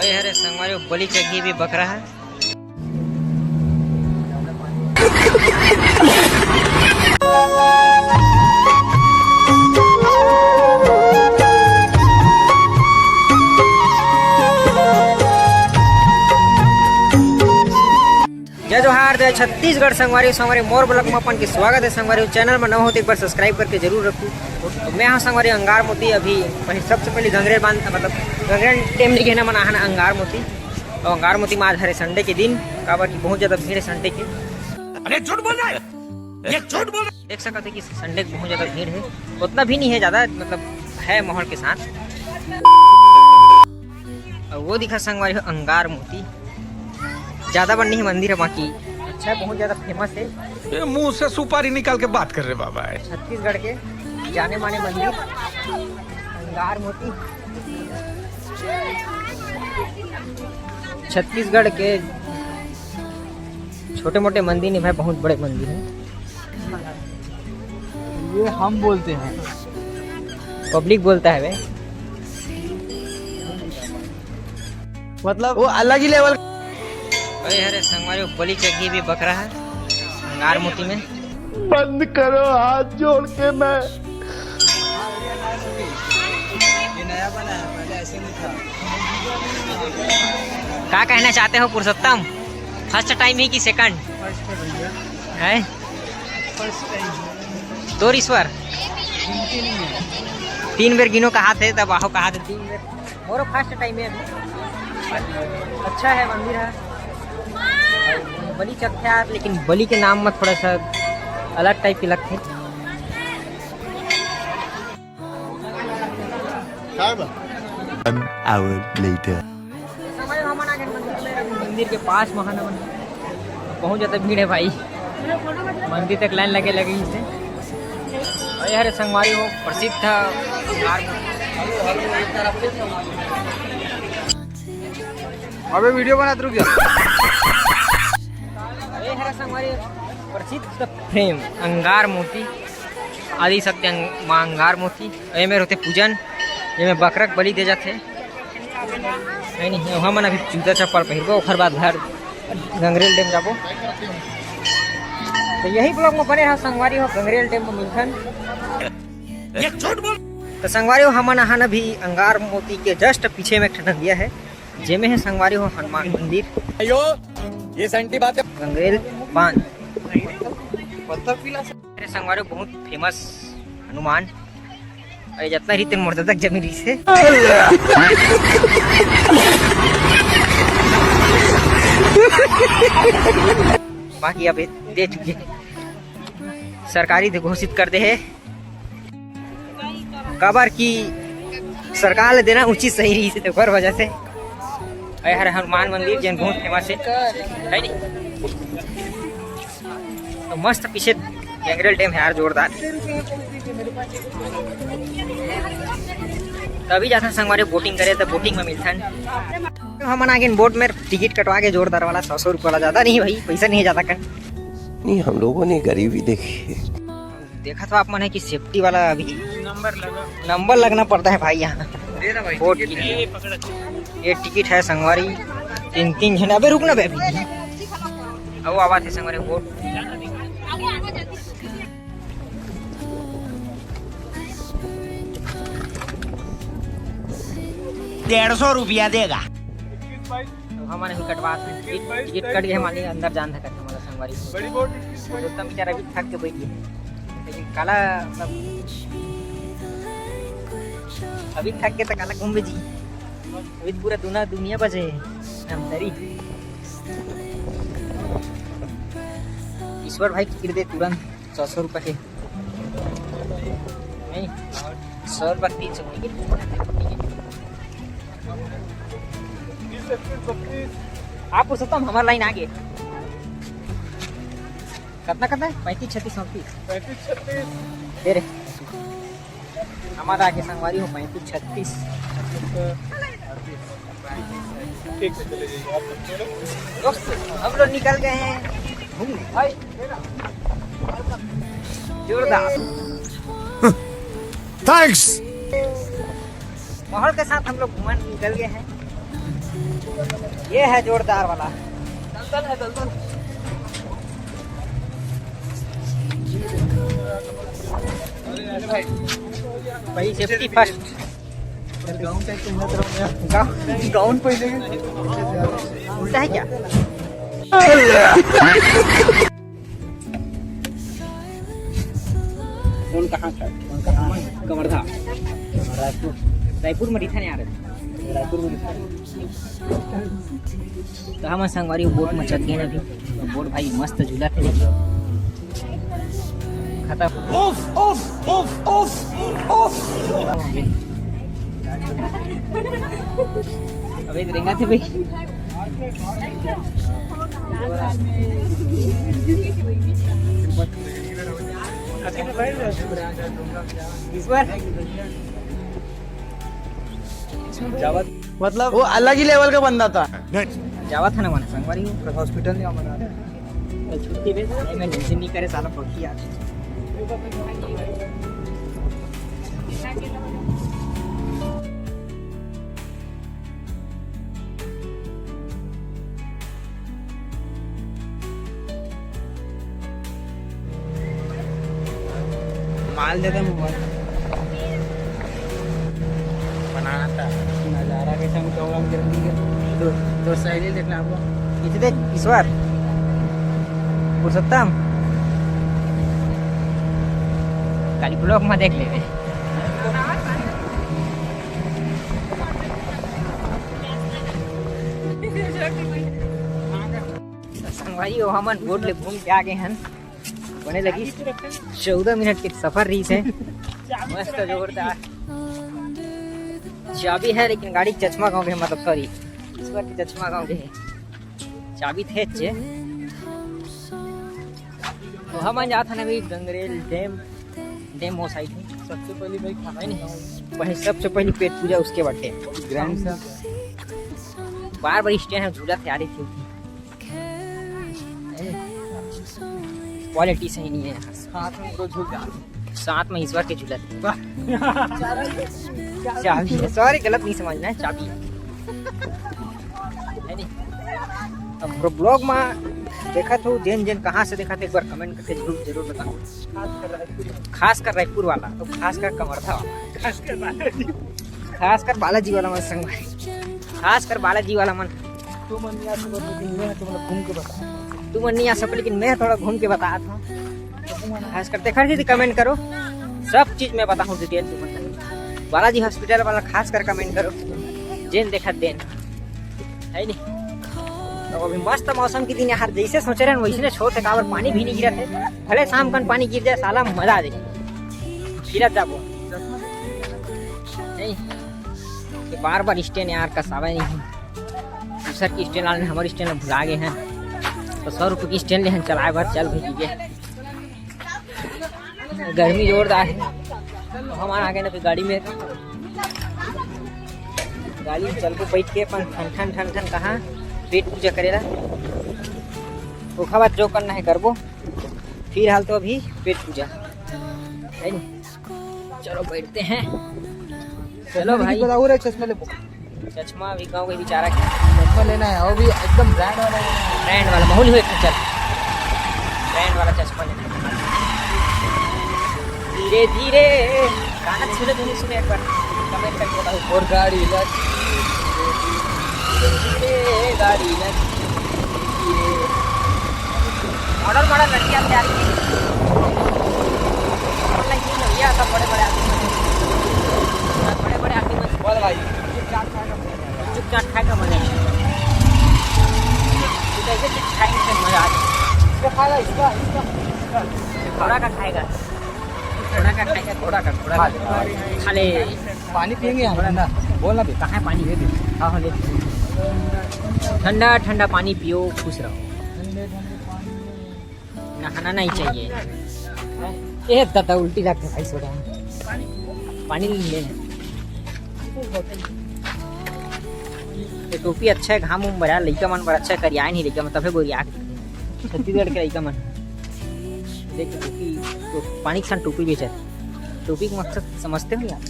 अरे संगवारी बलि चगी भी बक रहा है। जय जोहार जय छत्तीसगढ़ संगवारी संगवारी मोर ब्लॉक में अपन के स्वागत है। संगवारी चैनल में न हो तो एक बार सब्सक्राइब करके जरूर रखूँ। तो मैं हाँ संगवारी अंगार मोती अभी सबसे पहले गंगरेल बांध मतलब गंगरेल टेम नहीं कहना मना है अंगार मोती। और अंगार मोती में आज हरे संडे के दिन काबर की बहुत ज्यादा भीड़ है संडे के। अरे झूठ बोल रहा है, ये झूठ बोल। देख सकते कि संडे की बहुत ज्यादा भीड़ है, उतना भी नहीं है ज्यादा मतलब है माहौल के साथ। और वो दिखा संगवारी अंगार मोती ज्यादा बड़ी नहीं मंदिर है, बाकी अच्छा बहुत ज्यादा फेमस है। ये मुंह से सुपारी निकाल के बात कर रहे बाबा है। छत्तीसगढ़ के जाने माने मंदिर अंगार मोती। छत्तीसगढ़ के छोटे मोटे मंदिर नहीं भाई, बहुत बड़े मंदिर हैं। ये हम बोलते हैं, पब्लिक बोलता है भाई, मतलब वो अलग ही लेवल। अरे संगवारी बलि चगी भी बक रहा है अंगार मोती में। बंद करो हाथ जोड़ के। मैं ये नया बना है, पहले ऐसे नहीं था। क्या कहना चाहते हो पुरुषोत्तम? फर्स्ट टाइम ही कि सेकंड फर्स्ट है भैया, है? First time. दो ईश्वर गिनती नहीं है। 3 बेर गिनो का हाथ है, तब आओ का हाथ है 3 बेर। और फर्स्ट टाइम है अभी। अच्छा है मंदिर है, बलि चख्या, लेकिन बलि के नाम में थोड़ा सा अलग टाइप के लगते। An hour later. मंदिर के पास महाना बहुत ज्यादा भीड़ है भाई, मंदिर तक लाइन लगे लगी से। अरे हरे संगवारी हो प्रसिद्ध अबे वीडियो बना रुक जा। अरे हरे संगवारी प्रसिद्ध फ्रेम अंगार मोती आदि सत्य माँ अंगार मोती। में होते पूजन, ये बकरक बलि दे जाते नहीं वहाँ मन अभी जूता चप्पल पहनबो, ओकर बाद घर गंगरेल डैम जाबो। तो यही ब्लॉग में बने रहा संगवारी हो गंगरेल डैम में मिलखन। तो संगवारी हो हमन अहान अभी अंगार मोती के जस्ट पीछे में एक ठंडिया है, जेमे है संगवारी हो हनुमान मंदिर। अयो ये सेंटी बात है। गंगरेल बांध पत्थर पीला संगवारी बहुत फेमस हनुमान। अरे जितना रीते मोर्चा तक जमी रही से। बाकी अब दे चुके सरकारी से घोषित कर दे है कबर की सरकार ले देना उचित सही रही से, तो हर वजह से हर हनुमान मंदिर जन बहुत फेमस है नहीं? तो मस्त पीछे गंगरेल डैम है यार, जोरदार। तभी जाते संगवारी बोटिंग करे तो बोटिंग में मिलता है। हम आगे बोट में टिकट कटवा के जोरदार वाला 100 रुपये वाला, ज्यादा नहीं भाई, पैसा नहीं है ज्यादा कर। नहीं हम लोगों ने गरीबी देखी है। देखा तो आप मन है कि सेफ्टी वाला अभी नंबर लगना पड़ता है भाई यहाँ बोट के लिए। ये टिकट है संगवारी 3 जन। अबे रुकना बे अभी, अब आवाज है संगवारी बोट। 150 रुपया देगा। तो हमारे ही कटवा टिकट कट गए हमारे अंदर जान था करके हमारा संगवारी बड़ी बोट। तो बेचारा अभी थक के बैठी है, लेकिन काला मतलब अभी थक के तो काला घूमे जी। अभी पूरा दुनिया बचे हम तरी। ईश्वर भाई टिकट दे तुरंत 100 रुपये के नहीं, 100 रुपये 300 टिकट। आप पूछता हूँ हमारा लाइन आगे कितना है? 35 36 37 35 36 दे रहे हमारा आगे संगवारी हो 35 36। ठीक है चले जाइए आप लोग। दोस्त हम लोग निकल गए हैं भाई, जोरदार। थैंक्स। माहौल के साथ हम लोग घूमने निकल गए हैं। ये है जोरदार वाला दलदल है, दलदल। भाई सेफ्टी फर्स्ट। गाउन पहले उल्टा है क्या? फोन कहाँ था? कमरधा, रायपुर में दिखा नहीं आ रहे। रायपुर में कहा मैं संगवारी बोट में चल गए ना अभी। बोट भाई मस्त झूला थे देखिए। खत्म। अबे रेंगा थे भाई। इस बार मतलब वो अलग ही लेवल का बंदा था। जावा था ना मैंने संगवारी हॉस्पिटल में हमारा छुट्टी पे मैं टेंशन नहीं करे साला पक्षी आज। माल देता मोबाइल बनाना था। नजारा कैसा प्रोग्राम कर दिया तो सही देखना आपको। इसे देख ईश्वर पुरुषोत्तम काली ब्लॉग में देख ले। संगवारी हो हमन बोट ले घूम के आ गए हैं। बने लगी 14 मिनट की सफर रही है। मस्त जोरदार चाबी है लेकिन गाड़ी चचमा गाँव के है, मतलब सॉरी ईश्वर की चचमा गाँव के है। चाबी थे चे तो हम जाता ना भाई गंगरेल डैम वो साइड में। सबसे पहले भाई खाना वही सबसे पहले पेट पूजा उसके बटे ग्रैंड सा बार बार स्टैंड है झूला तैयारी थी। क्वालिटी सही नहीं है यहाँ। साथ में झूल जा साथ में ईश्वर के झूला चाबी है, सॉरी गलत नहीं समझना है, चाबी है नहीं। अब ब्लॉग में देखा तो जैन जैन कहाँ से देखा था एक बार कमेंट करके जरूर बताओ। खास कर रायपुर वाला तो खास कर कमरधा वाला खास कर बालाजी वाला मन संग खास कर बालाजी वाला मन। तू मन यार तो मैं तुम घूम के बता। तू मन नहीं आ सको लेकिन मैं थोड़ा घूम के बताया था। खास कर देखा थी कमेंट करो, सब चीज मैं बताऊँ डिटेल से। बालाजी हॉस्पिटल वाला खास कर कमेंट करो जैन देखा देन है नहीं। तो अभी मस्त मौसम के दिन यार जैसे सोच रहे हैं वैसे छोटे कावर पानी भी नहीं गिरा थे। भले शाम कन पानी गिर जाए साला मजा आ जाए फिर जाबो नहीं कि बार बार स्टैंड यार कसावे नहीं। दूसर की स्टैंड वाले हमारे स्टैंड में भुला गए हैं तो 100 रुपये की स्टैंड ले हैं चलाए बार चल भेजिए। गर्मी जोरदार है तो हम आ गए ना फिर गाड़ी में। गाड़ी में चल के बैठ के अपन ठन कहाँ पेट पूजा करेला ओखा बात जो करना है करबो। फिर हाल तो अभी पेट पूजा है नहीं। चलो बैठते हैं। चलो भाई और चश्मा ले चश्मा भी गाँव के बेचारा के चश्मा लेना है वो भी एकदम ब्रांड वाला ब्रांड वाला माहौल हुए चल ब्रांड वाला चश्मा लेना। धीरे धीरे गाना सुने एक बार कमेंट करके बताओ। और गाड़ी गाड़ी मॉडल लड़कियां तैयारी की भैया सब बड़े बड़े आदमी बोल भाई चुपचाप खाएगा मजा कैसे खाएंगे फिर मजा आ इसका खाएगा इसका घोड़ा का खाएगा घोड़ा का खा ले। पानी पियेंगे हम बोलना भी कहाँ है पानी दे दे। हाँ ले ठंडा ठंडा पानी पियो खुश रहो। नहाना नहीं चाहिए। ये दादा उल्टी लगता है भाई सोडा पानी लेना। ये टोपी अच्छा है घाम उम बड़ा लड़का मन बड़ा अच्छा है करिया नहीं लड़का मन तबे गोरिया छत्तीसगढ़ के लड़का मन देख टोपी तो पानी के साथ टोपी बेचा। टोपी का मकसद समझते हो आप?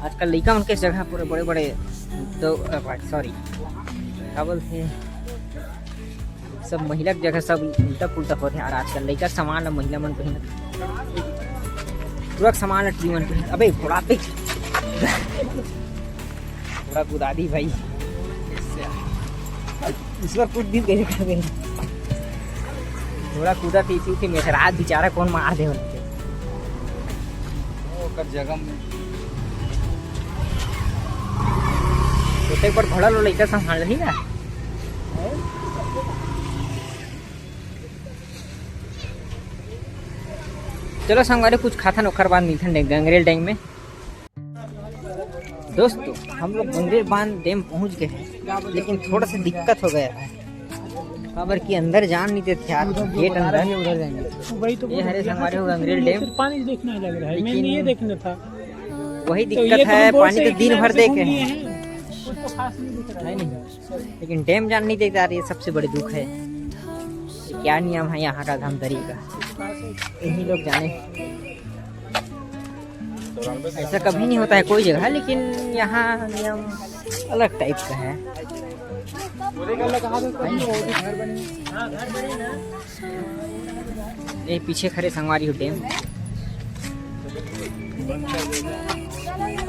आजकल लड़का उनके जगह पूरे बड़े बड़े दो सॉरी क्या बोलते हैं सब महिला की जगह सब उल्टा पुल्टा होते हैं। और आजकल लड़का सामान महिला मन पहन पूरा सामान टी मन पहन। अबे घोड़ा पे घोड़ा कूदा दी भाई इस बार कुछ दिन कैसे कर गए घोड़ा कूदा थी मेरे रात बेचारा कौन मार दे उनके जगह में तो एक बार घोड़ा लो लड़का संभाल रही ना। चलो संगवारी कुछ खाता नोखर बाद मिलते हैं गंगरेल डैम में। दोस्तों हम लोग गंगरेल बांध डैम पहुंच गए हैं लेकिन थोड़ा सा दिक्कत हो गया है खबर कि अंदर जान नहीं देते यार गेट अंदर उधर जाएंगे वही तो ये हरे संगवारी हो गंगरेल डैम पानी देखना लग रहा है मैंने ये देखना था वही दिक्कत है पानी तो दिन भर देखे हैं तो खास नहीं दिख रहा है नहीं लेकिन डैम जान नहीं देता ये सबसे बड़े दुख है। ये क्या नियम है यहाँ का धमतरी का यही लोग जाने। ऐसा कभी नहीं होता है कोई जगह लेकिन यहाँ नियम अलग टाइप का है। ये पीछे खड़े संगवारी हो डैम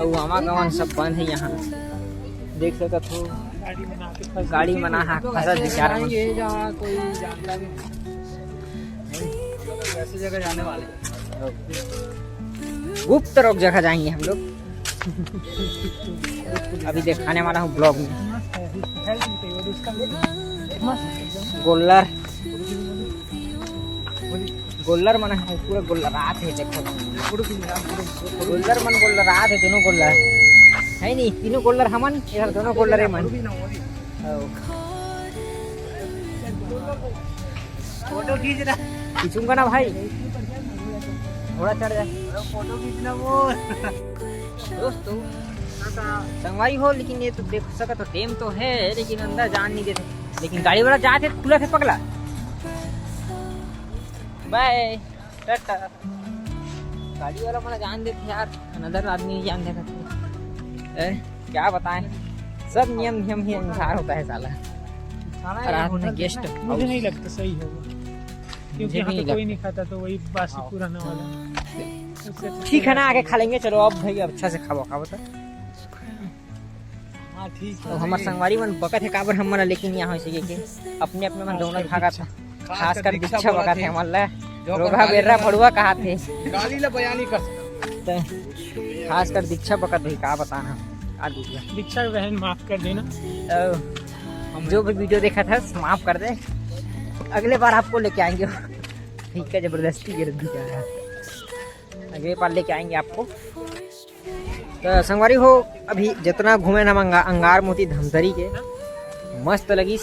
और आमा गवन सब बंद है यहाँ देख सकते हो गाड़ी मना है फंसा बेचारा ये जहाँ कोई जानता भी ऐसी जगह जाने वाले गुप्त रोक जगह जाएंगे हम लोग अभी दिखाने वाला हूँ ब्लॉग में। गोल्लर गोल्लर मन है पूरा गोल्लरात है देखो गोल्लर मन गोल्लरात है दोनों गोल्लर है नहीं तीनों गोल्लर हमन इधर दोनों गोल्लर है मन। फोटो खींच रहा खींचूंगा ना भाई थोड़ा चढ़ जाए फोटो खींचना वो दोस्तों संगवारी हो लेकिन ये तो देख सका तो डैम तो है लेकिन अंदर जान नहीं देते लेकिन गाड़ी वाला जाते खुला थे पगला। बाय टाटा गाड़ी वाला मला जान देते यार अनदर आदमी नहीं जान देता क्या बताएं सब नियम ही अनुसार होता है साला। रात में गेस्ट मुझे नहीं लगता सही होगा क्योंकि यहाँ तो कोई नहीं खाता तो वही बासी पुराना वाला ठीक है ना आगे खा लेंगे। चलो अब भाई अच्छा से खाओ तो हाँ ठीक तो हमारे संगवारी मन बकत है काबर हम मना लेकिन यहाँ से के अपने अपने मन दोनों भागा था खासकर दीक्षा बकत है हमारा रोगा बेर्रा फड़ुआ कहा थे गाली ला बयान ही कर सकता खासकर दीक्षा बकत है का बताना दीक्षा बहन माफ कर देना हम जो भी वीडियो देखा था माफ कर दे अगले बार आपको लेके आएंगे ठीक है जबरदस्ती गिरदी जा रहा है अगले बार लेके आएंगे आपको। तो संगवारी हो अभी जितना घूमे ना अंगार मोती धमतरी के मस्त लगी